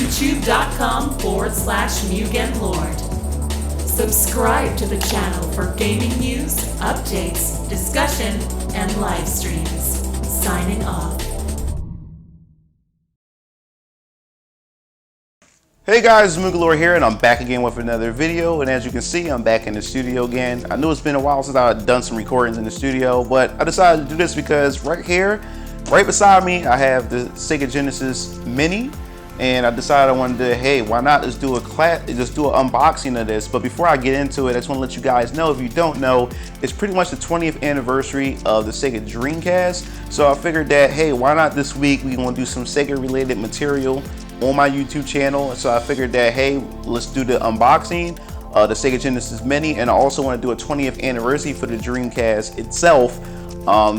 youtube.com/MugenLord. Subscribe to the channel for gaming news, updates, discussion, and live streams. Signing off. Hey guys, it's MugenLord here, and I'm back again with another video. And as you can see, I'm back in the studio again. I know it's been a while since I've done some recordings in the studio, but I decided to do this because right here, right beside me, I have the Sega Genesis Mini, and I decided I wanted to, hey, why not just do an unboxing of this. But before I get into it, I just want to let you guys know, if you don't know, it's pretty much the 20th anniversary of the Sega Dreamcast. So I figured that, hey, why not this week we want to do some Sega related material on my YouTube channel. So I figured that, hey, let's do the unboxing of the Sega Genesis Mini, and I also want to do a 20th anniversary for the Dreamcast itself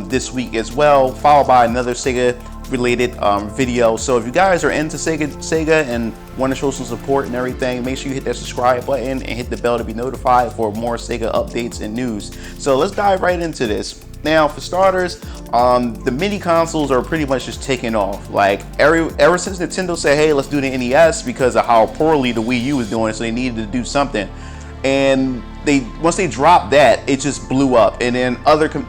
this week as well, followed by another Sega related video. So if you guys are into Sega and want to show some support and everything, make sure you hit that subscribe button and hit the bell to be notified for more Sega updates and news. So let's dive right into this. Now, for starters, the mini consoles are pretty much just taking off. Like ever since Nintendo said, hey, let's do the NES because of how poorly the Wii U was doing, so they needed to do something. And once they dropped that, it just blew up. And then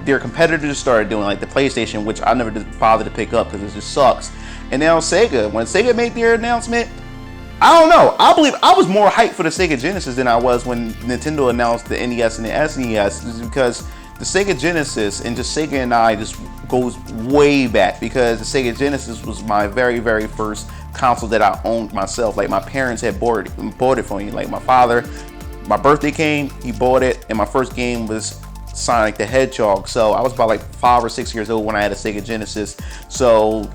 their competitors started doing, like the PlayStation, which I never bothered to pick up because it just sucks. And now Sega, when Sega made their announcement, I don't know. I believe I was more hyped for the Sega Genesis than I was when Nintendo announced the NES and the SNES, just because the Sega Genesis and just Sega and I just goes way back, because the Sega Genesis was my very first console that I owned myself. Like my parents had bought it for me. Like my father, my birthday came, he bought it, and my first game was Sonic the Hedgehog. So I was about like 5 or 6 years old when I had a Sega Genesis. So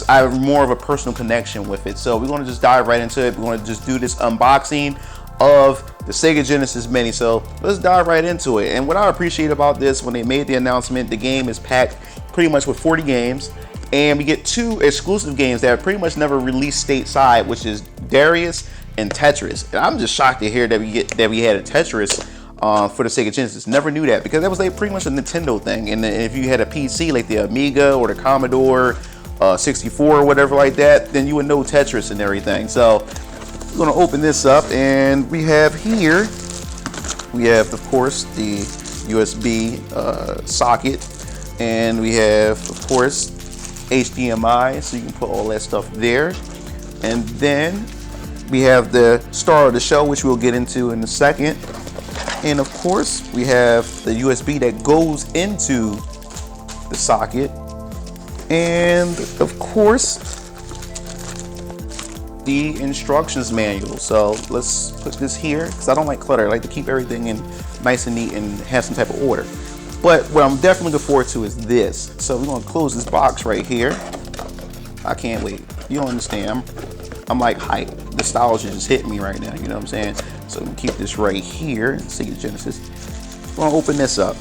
I have more of a personal connection with it. So we're going to just dive right into it. We're going to just do this unboxing of the Sega Genesis Mini. So let's dive right into it. And what I appreciate about this, when they made the announcement, the game is packed pretty much with 40 games, and we get 2 exclusive games that are pretty much never released stateside, which is Darius and Tetris. And I'm just shocked to hear that we had a Tetris for the Sega Genesis. Never knew that, because that was like pretty much a Nintendo thing. And if you had a PC like the Amiga or the Commodore 64 or whatever like that, then you would know Tetris and everything. So we're going to open this up, and we have here, of course, the USB socket, and we have, of course, HDMI, so you can put all that stuff there. And then we have the star of the show, which we'll get into in a second. And of course, we have the USB that goes into the socket. And of course, the instructions manual. So let's put this here, because I don't like clutter. I like to keep everything in nice and neat and have some type of order. But what I'm definitely looking forward to is this. So we're gonna close this box right here. I can't wait. You don't understand. I'm like hyped. Nostalgia just hit me right now, you know what I'm saying? So I'm gonna keep this right here, Sega Genesis. We're gonna open this up.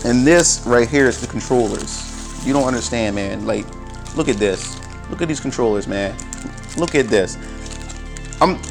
And this right here is the controllers. You don't understand, man. Like, look at this. Look at these controllers, man. Look at this.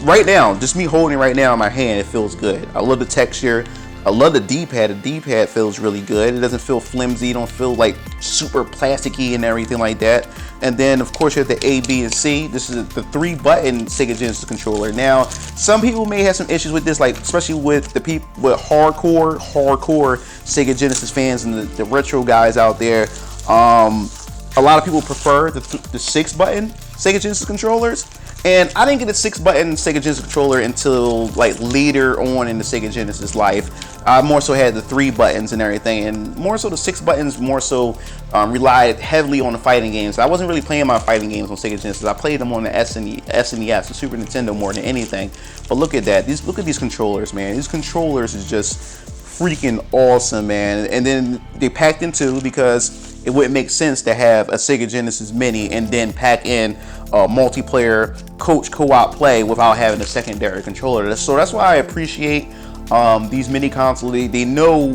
Right now, just me holding it right now in my hand, it feels good. I love the texture. I love the D-pad. The D-pad feels really good. It doesn't feel flimsy. You don't feel like super plasticky and everything like that. And then, of course, you have the A, B, and C. This is the 3-button Sega Genesis controller. Now, some people may have some issues with this, like especially with the people with hardcore Sega Genesis fans and the retro guys out there. A lot of people prefer the 6-button Sega Genesis controllers. And I didn't get a 6-button Sega Genesis controller until like later on in the Sega Genesis life. I more so had the 3 buttons and everything, and more so the 6 buttons more so relied heavily on the fighting games. I wasn't really playing my fighting games on Sega Genesis. I played them on the SNES, the Super Nintendo, more than anything. But look at that. Look at these controllers, man. These controllers is just freaking awesome, man. And then they packed in 2, because it wouldn't make sense to have a Sega Genesis Mini and then pack in multiplayer coach co-op play without having a secondary controller. So that's why I appreciate these mini consoles. They know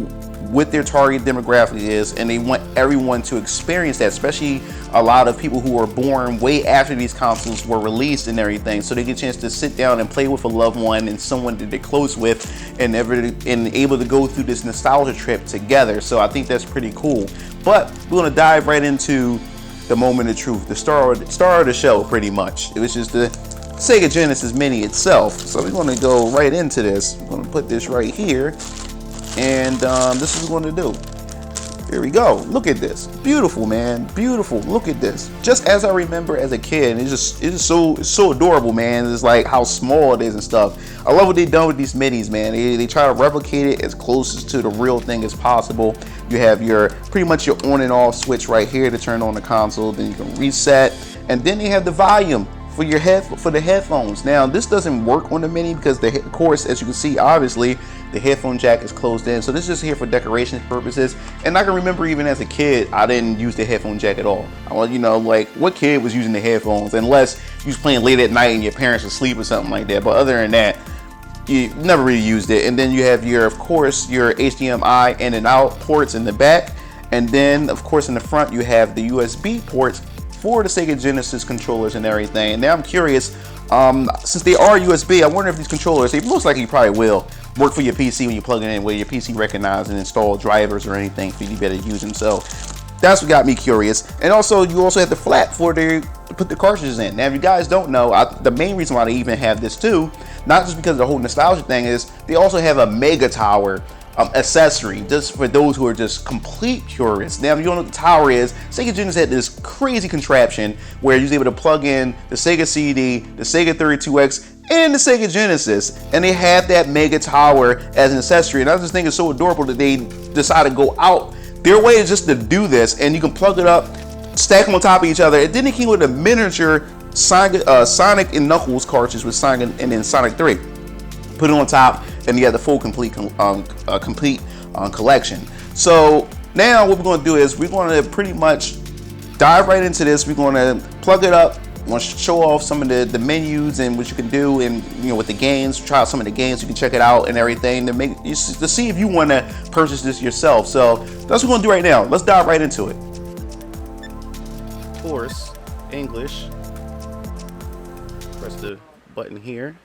what their target demographic is, and they want everyone to experience that, especially a lot of people who were born way after these consoles were released and everything, so they get a chance to sit down and play with a loved one and someone that they're close with, and able to go through this nostalgia trip together. So I think that's pretty cool. But we're going to dive right into the moment of truth, the star of the show, pretty much. It was just the Sega Genesis Mini itself. So we're going to go right into this. We're going to put this right here, and this is what we're going to do. Here we go. Look at this. Beautiful, man. Beautiful. Look at this. Just as I remember as a kid. It's just so adorable, man. It's like how small it is and stuff. I love what they've done with these minis, man. They try to replicate it as close to the real thing as possible. You have your pretty much your on and off switch right here to turn on the console. Then you can reset, and then you have the volume for your the headphones. Now this doesn't work on the Mini because of course, as you can see, obviously the headphone jack is closed in, so this is just here for decoration purposes. And I can remember even as a kid, I didn't use the headphone jack at all. Well, you know, like what kid was using the headphones unless you was playing late at night and your parents were asleep or something like that? But other than that, you never really used it. And then you have your, of course, your HDMI in and out ports in the back, and then of course in the front you have the USB ports for the Sega Genesis controllers and everything. And now I'm curious, since they are USB, I wonder if these controllers, they most likely probably will work for your PC when you plug it in, where your PC recognizes and install drivers or anything for you to be able to use them. So that's what got me curious. And also, you also have the flap to put the cartridges in. Now, if you guys don't know, the main reason why they even have this too, not just because of the whole nostalgia thing, is they also have a Mega Tower accessory, just for those who are just complete purists. Now, if you don't know what the tower is, Sega Genesis had this crazy contraption where you was able to plug in the Sega CD, the Sega 32X, and the Sega Genesis, and they had that Mega Tower as an accessory. And I just think it's so adorable that they decided to go out their way just to do this, and you can plug it up, stack them on top of each other. And then it came with a miniature Sonic and Knuckles cartridge with Sonic and then Sonic 3. Put it on top, and you have the full complete collection. So now what we're going to do is we're going to pretty much dive right into this. We're going to plug it up. I want to show off some of the menus and what you can do, and you know, with the games, try out some of the games, you can check it out and everything to see if you want to purchase this yourself. So that's what we're going to do right now. Let's dive right into it. Of course, English. Press the button here.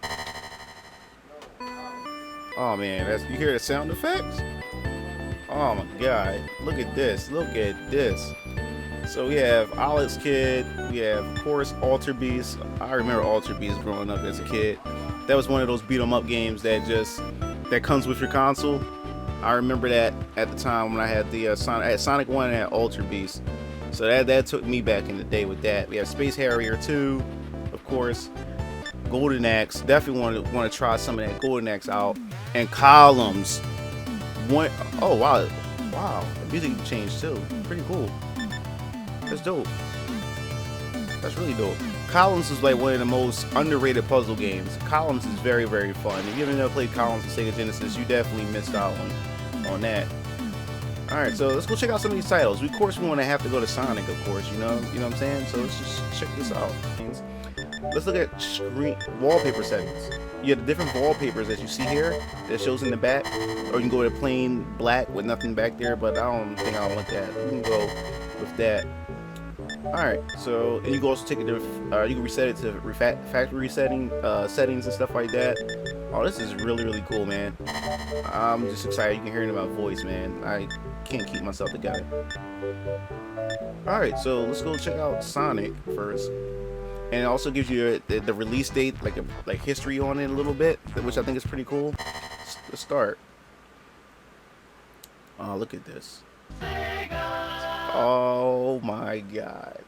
Oh man, you hear the sound effects? Oh my god, look at this, look at this. So we have Alex Kidd, we have, of course, Alter Beast. I remember Alter Beast growing up as a kid. That was one of those beat 'em up games that comes with your console. I remember that at the time when I had the Sonic 1 and I had Alter Beast. So that took me back in the day with that. We have Space Harrier 2, of course. Golden Axe, definitely want to try some of that Golden Axe out. And Columns. Oh wow, the music changed too. Pretty cool. That's dope. That's really dope. Columns is like one of the most underrated puzzle games. Columns is very, very fun. If you haven't never played Columns on Sega Genesis, you definitely missed out on that. All right, so let's go check out some of these titles. Of course, we want to have to go to Sonic, of course. You know what I'm saying? So let's just check this out. Let's look at screen wallpaper settings. You have the different wallpapers that you see here that shows in the back, or you can go to plain black with nothing back there, but I don't think I want that. You can go with that. Alright, so, and you can also take it to, you can reset it to factory settings and stuff like that. Oh, this is really, really cool, man. I'm just excited. You can hear it in my voice, man. I can't keep myself together. Alright, so let's go check out Sonic first. And it also gives you the release date, like history on it a little bit, which I think is pretty cool. Let's start. Oh, look at this. Oh my god.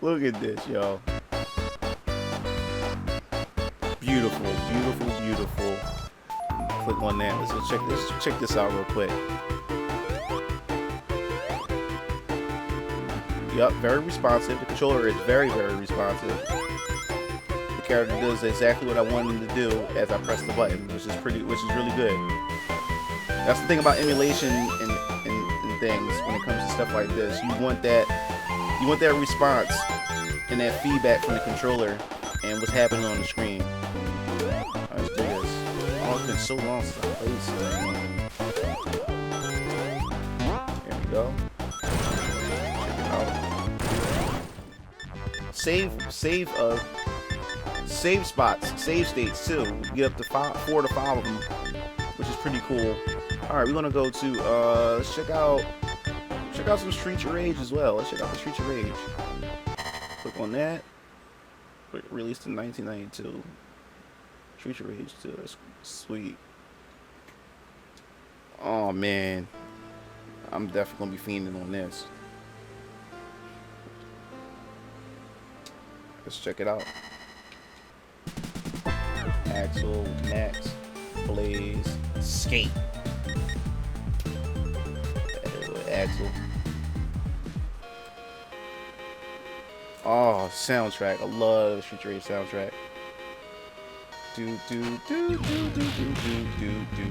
Look at this, y'all. Beautiful, beautiful, beautiful. Click on that. Let's check this out real quick. Yup, very responsive. The controller is very, very responsive. The character does exactly what I wanted him to do as I press the button, which is really good. That's the thing about emulation and things when it comes to stuff like this. You want that response and that feedback from the controller and what's happening on the screen. Alright, let's do this. Oh, it's been so long since I played this. There we go. Save spots, save states too. You get up to 4 to 5 of them, which is pretty cool. All right, we're gonna go to let's check out check out some Streets of Rage as well. Let's check out the Streets of Rage. Click on that. Released in 1992. Streets of Rage 2. That's sweet. Oh man, I'm definitely gonna be fiending on this. Let's check it out. Axel, Max, Blaze, Skate. Axel. Oh, soundtrack. I love the Street Rage soundtrack. Do do do do do do do do do.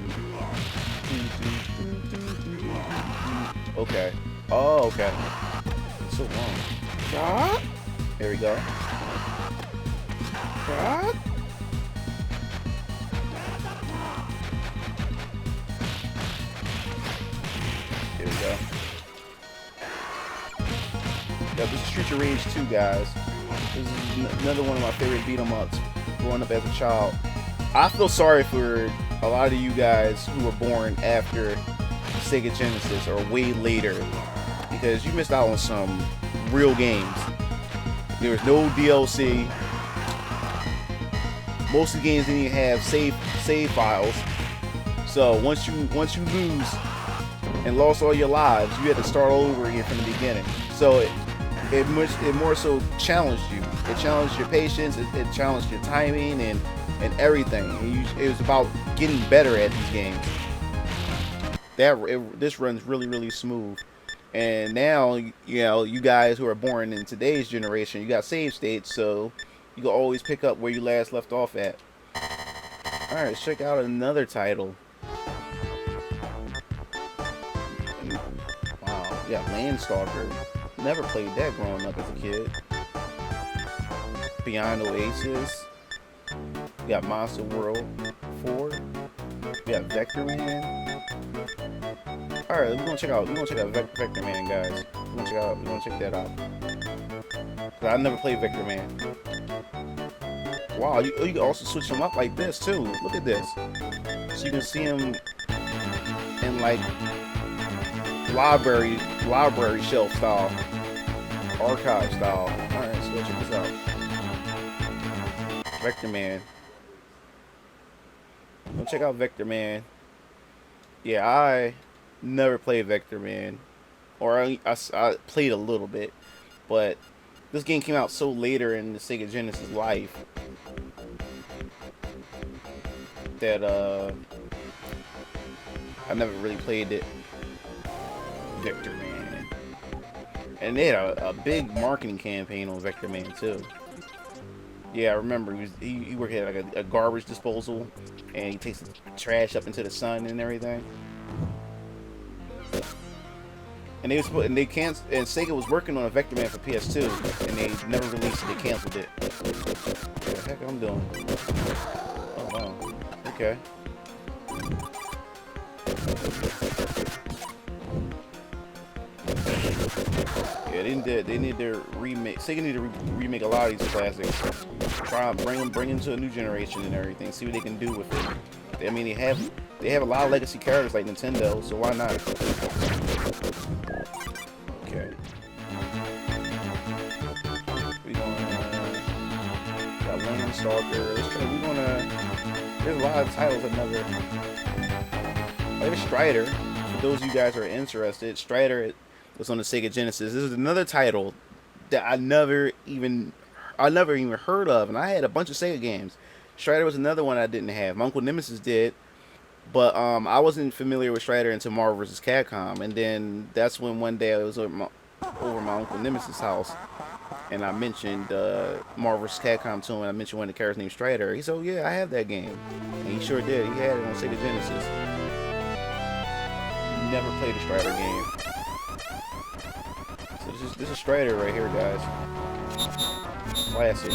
Okay. Oh, okay. It's so long. There we go. Here we go. Yeah, this is Streets of Rage 2, guys. This is another one of my favorite beat-em-ups growing up as a child. I feel sorry for a lot of you guys who were born after Sega Genesis or way later, because you missed out on some real games. There was no DLC. Most of the games didn't even have save files. So once you lose and lost all your lives, you had to start all over again from the beginning. So it more so challenged you. It challenged your patience. It challenged your timing and everything. It was about getting better at these games. This runs really smooth. And now, you know, you guys who are born in today's generation, you got save states, so you can always pick up where you last left off at. Alright, let's check out another title. Wow, we got Landstalker. Never played that growing up as a kid. Beyond Oasis. We got Monster World 4. We got Vector Man. Alright, we're gonna check out Vector Man, guys. We're gonna check that out. Cause I never played Vector Man. Wow, you can also switch them up like this too. Look at this. So you can see them in like library shelf style, archive style. Alright, so let's check this out. Vector Man. Go check out Vector Man. Yeah, I never played Vector Man, or I played a little bit, but this game came out so later in the Sega Genesis life that I never really played it. Vector Man, and they had a big marketing campaign on Vector Man too. Yeah, I remember he worked at like a garbage disposal, and he takes the trash up into the sun and everything. And Sega was working on a Vector Man for PS2, and they never released it. They canceled it. What the heck I'm doing? Oh wow. Okay. Yeah, they need to remake. Sega need to remake a lot of these classics. Try and bring them to a new generation and everything. See what they can do with it. I mean, they have a lot of legacy characters like Nintendo, so why not? Okay. We got Landstalker. There's a lot of titles I've never. There's Strider. For those of you guys who are interested, Strider was on the Sega Genesis. This is another title that I never even heard of, and I had a bunch of Sega games. Strider was another one I didn't have. My Uncle Nemesis did, but I wasn't familiar with Strider until Marvel vs. Capcom, and then that's when one day I was over my Uncle Nemesis' house, and I mentioned Marvel vs. Capcom to him, and I mentioned one of the characters named Strider. He said, "Oh yeah, I have that game," and he sure did. He had it on Sega Genesis. Never played a Strider game. So this is Strider right here, guys. Classic.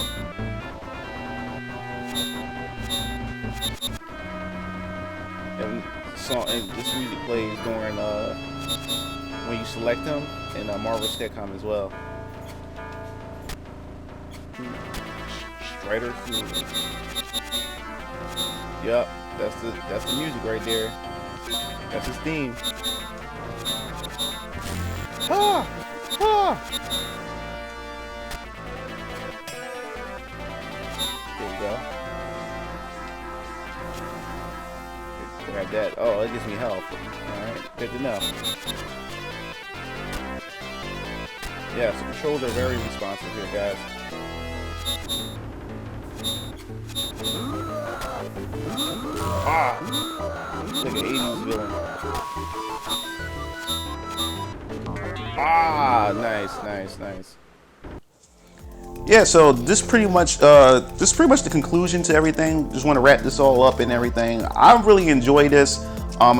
And this music plays during when you select them in Marvel vs. Capcom as well. Strider 2. Yep, that's the music right there. That's his theme. Ah! Ah! There you go. Grab that. Oh, it gives me health. Alright, good to know. Yeah, so controls are very responsive here, guys. Ah! It's like an 80s villain. Ah! Nice. Yeah, so this pretty much the conclusion to everything. Just want to wrap this all up and everything. I really enjoy this. I'm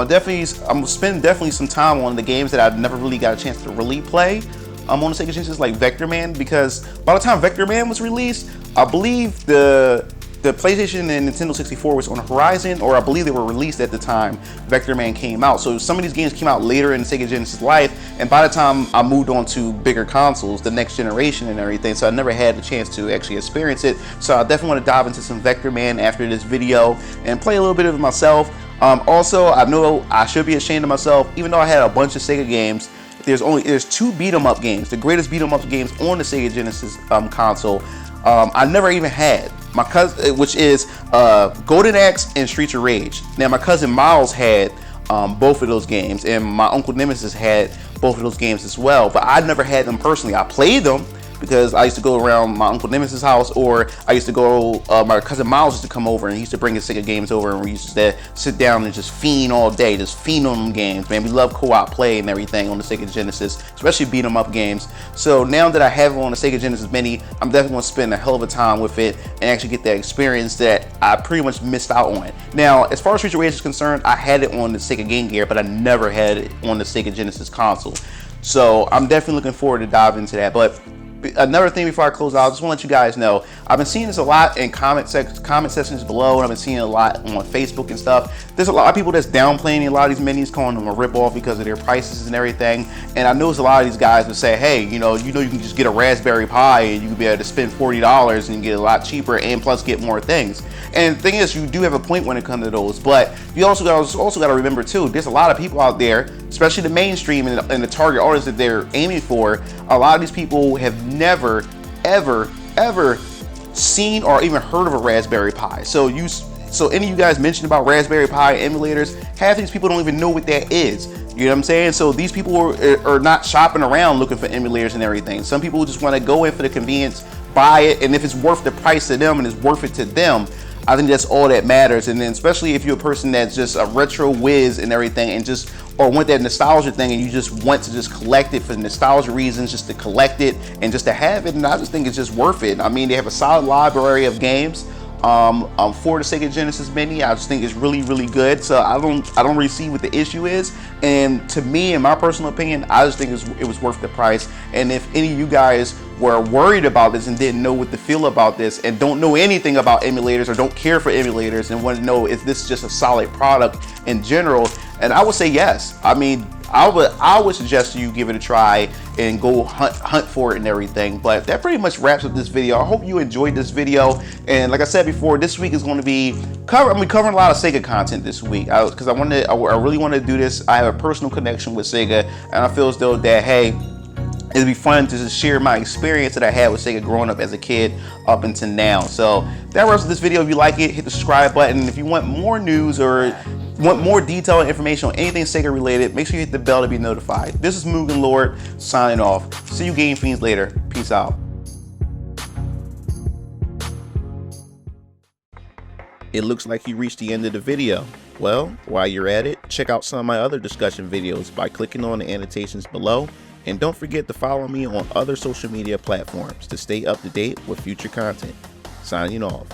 spending definitely some time on the games that I've never really got a chance to really play. On the Sega Genesis, like Vector Man, because by the time Vector Man was released, I believe the PlayStation and Nintendo 64 was on the horizon, or I believe they were released at the time Vector Man came out. So some of these games came out later in Sega Genesis life, and by the time I moved on to bigger consoles, the next generation and everything, so I never had the chance to actually experience it. So I definitely want to dive into some Vector Man after this video and play a little bit of it myself. Also, I know I should be ashamed of myself, even though I had a bunch of Sega games. There's two beat 'em up games, the greatest beat 'em up games on the Sega Genesis console. I never even had. My cousin, which is Golden Axe and Streets of Rage. Now my cousin Miles had both of those games, and my uncle Nemesis had both of those games as well. But I never had them personally. I played them because I used to go around my uncle Nemesis' house, or I used to go. My cousin Miles used to come over, and he used to bring his Sega games over, and we used to sit down and just fiend all day, just fiend on them games. Man, we love co-op play and everything on the Sega Genesis, especially beat 'em up games. So now that I have it on the Sega Genesis Mini, I'm definitely going to spend a hell of a time with it and actually get that experience that I pretty much missed out on. Now, as far as Streets of Rage is concerned, I had it on the Sega Game Gear, but I never had it on the Sega Genesis console. So I'm definitely looking forward to dive into that. But another thing before I close out, I just want to let you guys know, I've been seeing this a lot in comment sections below, and I've been seeing it a lot on Facebook and stuff. There's a lot of people that's downplaying a lot of these minis, calling them a ripoff because of their prices and everything. And I notice a lot of these guys would say, hey, you know you can just get a Raspberry Pi and you can be able to spend $40 and get it a lot cheaper, and plus get more things. And the thing is, you do have a point when it comes to those, but you also got to remember too, there's a lot of people out there, especially the mainstream and the target audience that they're aiming for. A lot of these people have never, ever seen or even heard of a Raspberry Pi. So any of you guys mentioned about Raspberry Pi emulators, half of these people don't even know what that is. You know what I'm saying? So these people are not shopping around looking for emulators and everything. Some people just want to go in for the convenience, buy it, and if it's worth the price to them and it's worth it to them, I think that's all that matters. And then especially if you're a person that's just a retro whiz and everything, and just or want that nostalgia thing, and you just want to just collect it for nostalgia reasons, just to collect it and just to have it, and I just think it's just worth it. I mean, they have a solid library of games for the Sega Genesis Mini. I just think it's really good. So I don't really see what the issue is. And to me, in my personal opinion, I just think it was worth the price. And if any of you guys were worried about this and didn't know what to feel about this, and don't know anything about emulators or don't care for emulators and want to know if this is just a solid product in general, and I would say yes. I mean, I would suggest you give it a try and go hunt for it and everything. But that pretty much wraps up this video. I hope you enjoyed this video. And like I said before, this week is going to be I'm covering a lot of Sega content this week because I really want to do this. I have a personal connection with Sega, and I feel as though that, hey, it'd be fun to just share my experience that I had with Sega growing up as a kid up until now. So that wraps up this video. If you like it, hit the subscribe button. If you want more news or want more detailed information on anything Sega related, make sure you hit the bell to be notified. This is MugenLord signing off. See you Game Fiends later. Peace out. It looks like you reached the end of the video. Well, while you're at it, check out some of my other discussion videos by clicking on the annotations below. And don't forget to follow me on other social media platforms to stay up to date with future content. Signing off.